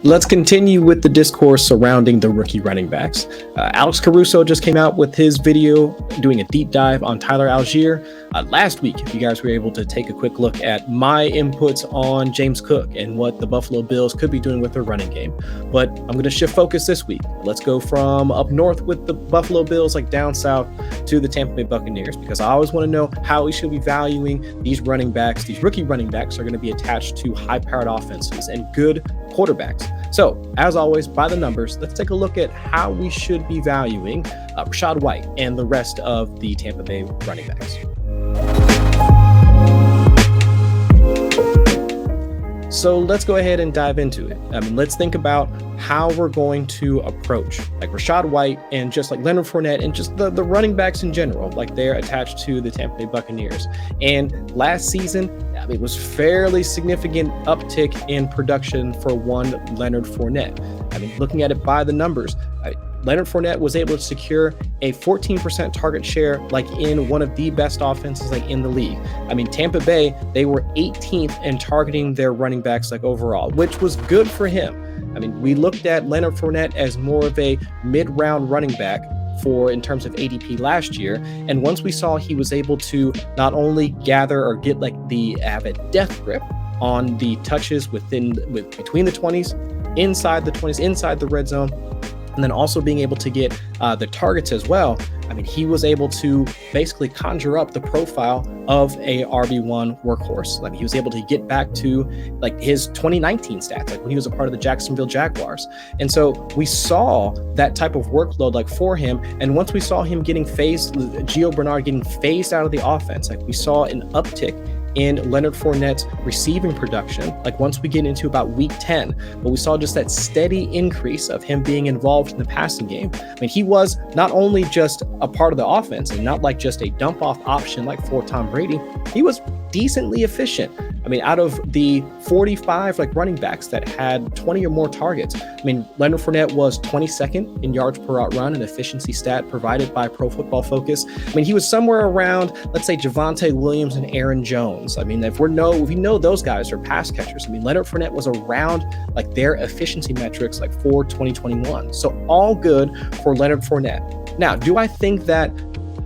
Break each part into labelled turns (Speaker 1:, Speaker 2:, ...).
Speaker 1: Let's continue with the discourse surrounding the rookie running backs. Alex Caruso just came out with his video doing a deep dive on Tyler Algier last week. If you guys were able to take a quick look at my inputs on James Cook and what the Buffalo Bills could be doing with their running game. But I'm going to shift focus this week. Let's go from up north with the Buffalo Bills, like down south to the Tampa Bay Buccaneers, because I always want to know how we should be valuing these running backs. These rookie running backs are going to be attached to high-powered offenses and good quarterbacks. So, as always, by the numbers, let's take a look at how we should be valuing Rachaad White and the rest of the Tampa Bay running backs. So let's go ahead and dive into it. Let's think about how we're going to approach like Rachaad White and just like Leonard Fournette and just the running backs in general, like they're attached to the Tampa Bay Buccaneers. And last season, it was fairly significant uptick in production for one Leonard Fournette. Looking at it by the numbers, Leonard Fournette was able to secure a 14% target share, like in one of the best offenses like in the league. Tampa Bay, they were 18th in targeting their running backs like overall, which was good for him. We looked at Leonard Fournette as more of a mid-round running back in terms of ADP last year. And once we saw he was able to not only gather or get have a death grip on the touches between the 20s, inside the 20s, inside the red zone, and then also being able to get the targets as well. He was able to basically conjure up the profile of a RB1 workhorse. He was able to get back to his 2019 stats, when he was a part of the Jacksonville Jaguars. And so we saw that type of workload for him. And once we saw him getting phased, Gio Bernard getting phased out of the offense, we saw an uptick in Leonard Fournette's receiving production, once we get into about week 10, but we saw just that steady increase of him being involved in the passing game. He was not only just a part of the offense and not just a dump off option for Tom Brady, he was decently efficient. Out of the 45 running backs that had 20 or more targets, Leonard Fournette was 22nd in yards per route run, an efficiency stat provided by Pro Football Focus. He was somewhere around, let's say, Javonte Williams and Aaron Jones. If we know those guys are pass catchers, Leonard Fournette was around their efficiency metrics for 2021. So all good for Leonard Fournette. Now, do I think that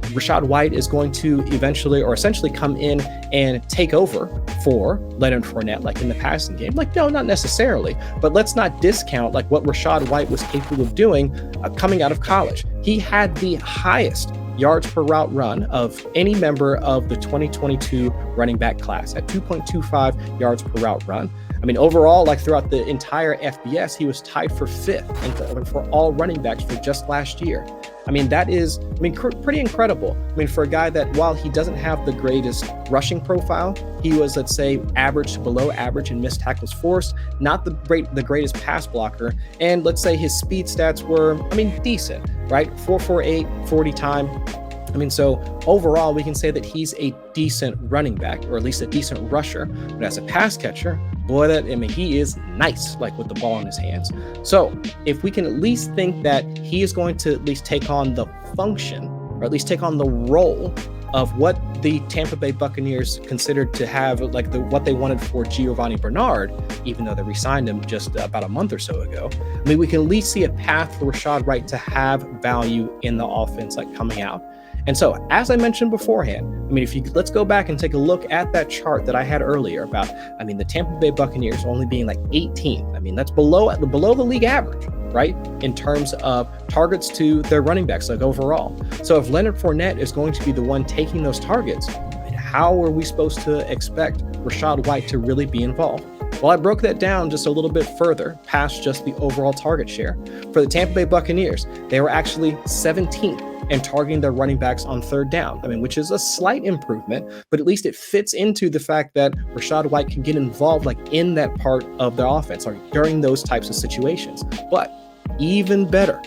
Speaker 1: Rachaad White is going to eventually or essentially come in and take over for Leonard Fournette in the passing game? No, not necessarily. But let's not discount what Rachaad White was capable of doing coming out of college. He had the highest yards per route run of any member of the 2022 running back class at 2.25 yards per route run. Overall, throughout the entire FBS, he was tied for 5th and for all running backs for just last year. That is, pretty incredible. For a guy that, while he doesn't have the greatest rushing profile, he was, let's say, average to below average in missed tackles forced, not the greatest pass blocker. And let's say his speed stats were, decent, right? 4.48 40 time. So overall, we can say that he's a decent running back, or at least a decent rusher. But as a pass catcher, boy, he is nice, with the ball in his hands. So if we can at least think that he is going to at least take on the function, or at least take on the role of what the Tampa Bay Buccaneers considered to have, what they wanted for Giovanni Bernard, even though they re-signed him just about a month or so ago. We can at least see a path for Rachaad White to have value in the offense, coming out. And so, as I mentioned beforehand, let's go back and take a look at that chart that I had earlier about, the Tampa Bay Buccaneers only being 18th. That's below the league average, right? In terms of targets to their running backs, overall. So if Leonard Fournette is going to be the one taking those targets, how are we supposed to expect Rachaad White to really be involved? Well, I broke that down just a little bit further past just the overall target share. For the Tampa Bay Buccaneers, they were actually 17th and targeting their running backs on third down. Which is a slight improvement, but at least it fits into the fact that Rachaad White can get involved in that part of their offense or during those types of situations. But even better,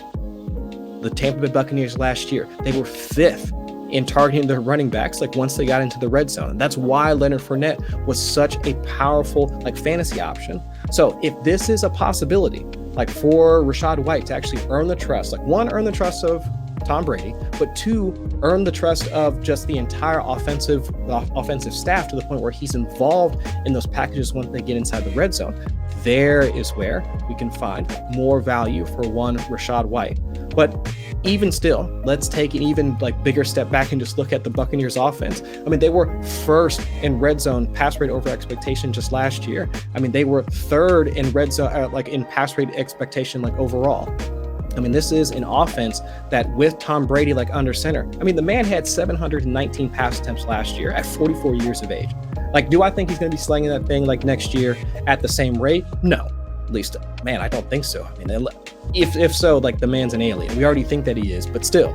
Speaker 1: the Tampa Bay Buccaneers last year, they were 5th in targeting their running backs once they got into the red zone. And that's why Leonard Fournette was such a powerful fantasy option. So if this is a possibility for Rachaad White to actually earn the trust, earn the trust of Tom Brady, but 2, earn the trust of just the entire offensive staff to the point where he's involved in those packages once they get inside the red zone. There is where we can find more value for one Rachaad White. But even still, let's take an even bigger step back and just look at the Buccaneers offense. I mean, they were first in red zone pass rate over expectation just last year. I mean, they were third in red zone, in pass rate expectation, overall. I mean, this is an offense that with Tom Brady under center, I mean, the man had 719 pass attempts last year at 44 years of age. Do I think he's going to be slinging that thing next year at the same rate? No. At least, man, I don't think so. I mean, if so, the man's an alien. We already think that he is, but still,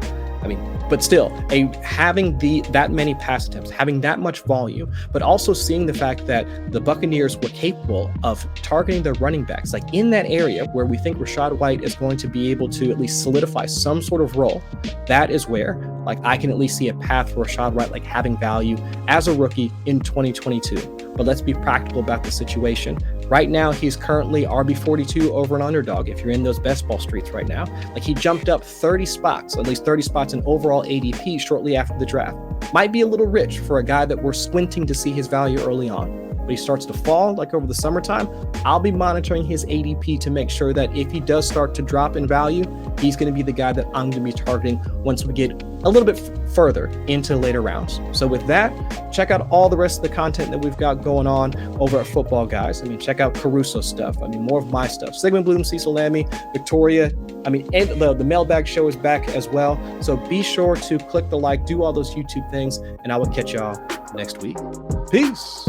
Speaker 1: having that many pass attempts, having that much volume, but also seeing the fact that the Buccaneers were capable of targeting their running backs, in that area where we think Rachaad White is going to be able to at least solidify some sort of role. That is where, I can at least see a path for Rachaad White, having value as a rookie in 2022. But let's be practical about the situation. Right now, he's currently RB42 over an underdog. If you're in those best ball streets right now, he jumped up 30 spots, at least 30 spots in overall ADP shortly after the draft. Might be a little rich for a guy that we're squinting to see his value early on. But he starts to fall over the summertime. I'll be monitoring his ADP to make sure that if he does start to drop in value, he's going to be the guy that I'm going to be targeting once we get a little bit further into later rounds. So with that, check out all the rest of the content that we've got going on over at Footballguys. I mean, check out Caruso stuff. I mean, more of my stuff. Sigmund Bloom, Cecil Lammy, Victoria. I mean, and the mailbag show is back as well. So be sure to click the like, do all those YouTube things, and I will catch y'all next week. Peace.